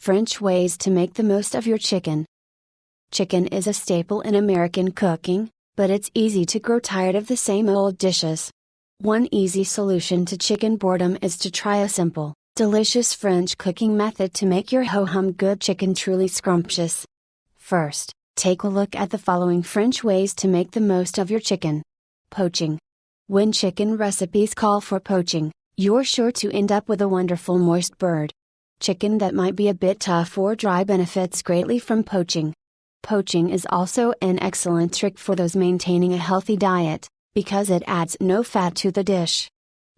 French ways to make the most of your chicken. Chicken is a staple in American cooking, but it's easy to grow tired of the same old dishes. One easy solution to chicken boredom is to try a simple, delicious French cooking method to make your ho-hum good chicken truly scrumptious. First, take a look at the following French ways to make the most of your chicken. Poaching. When chicken recipes call for poaching, you're sure to end up with a wonderful moist bird. Chicken that might be a bit tough or dry benefits greatly from poaching. Poaching is also an excellent trick for those maintaining a healthy diet, because it adds no fat to the dish.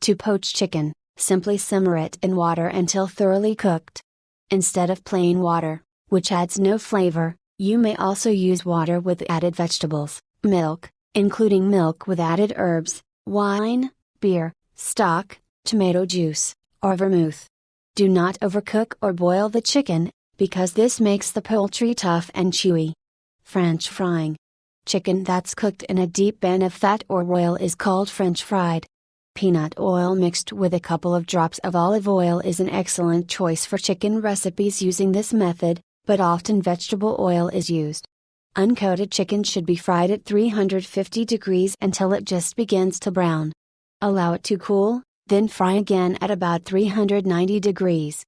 To poach chicken, simply simmer it in water until thoroughly cooked. Instead of plain water, which adds no flavor, you may also use water with added vegetables, milk, including milk with added herbs, wine, beer, stock, tomato juice, or vermouth. Do not overcook or boil the chicken, because this makes the poultry tough and chewy. French frying. Chicken that's cooked in a deep pan of fat or oil is called French fried. Peanut oil mixed with a couple of drops of olive oil is an excellent choice for chicken recipes using this method, but often vegetable oil is used. Uncoated chicken should be fried at 350 degrees until it just begins to brown. Allow it to cool, then fry again at about 390 degrees.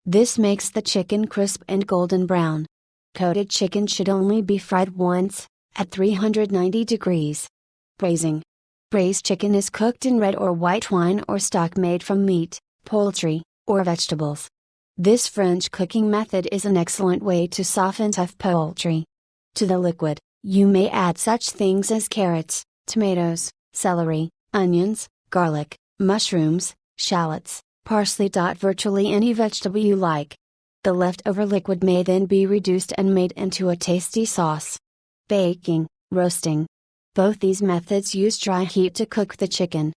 This makes the chicken crisp and golden brown. Coated chicken should only be fried once, at 390 degrees. Braising. Braised chicken is cooked in red or white wine or stock made from meat, poultry, or vegetables. This French cooking method is an excellent way to soften tough poultry. To the liquid, you may add such things as carrots, tomatoes, celery, onions, garlic, mushrooms, shallots, parsley. Virtually any vegetable you like. The leftover liquid may then be reduced and made into a tasty sauce. Baking, roasting. Both these methods use dry heat to cook the chicken.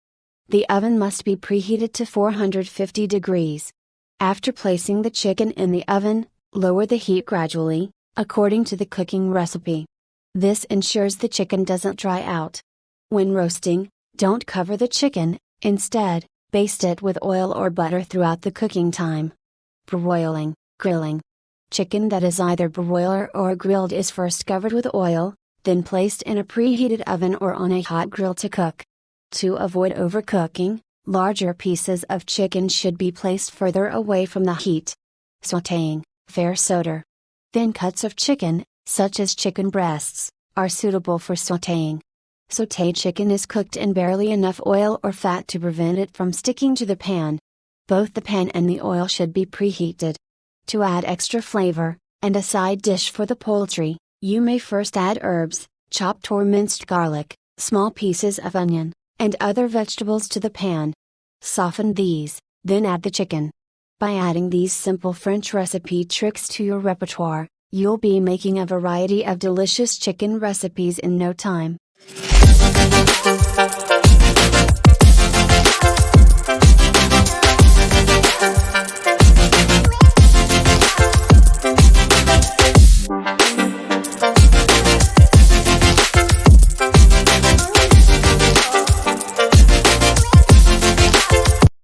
The oven must be preheated to 450 degrees. After placing the chicken in the oven, lower the heat gradually, according to the cooking recipe. This ensures the chicken doesn't dry out. When roasting, don't cover the chicken, instead, baste it with oil or butter throughout the cooking time. Broiling, grilling. Chicken that is either broiler or grilled is first covered with oil, then placed in a preheated oven or on a hot grill to cook. To avoid overcooking, larger pieces of chicken should be placed further away from the heat. Sautéing, faire sauter. Thin cuts of chicken, such as chicken breasts, are suitable for sautéing. Sautéed chicken is cooked in barely enough oil or fat to prevent it from sticking to the pan. Both the pan and the oil should be preheated. To add extra flavor, and a side dish for the poultry, you may first add herbs, chopped or minced garlic, small pieces of onion, and other vegetables to the pan. Soften these, then add the chicken. By adding these simple French recipe tricks to your repertoire, you'll be making a variety of delicious chicken recipes in no time.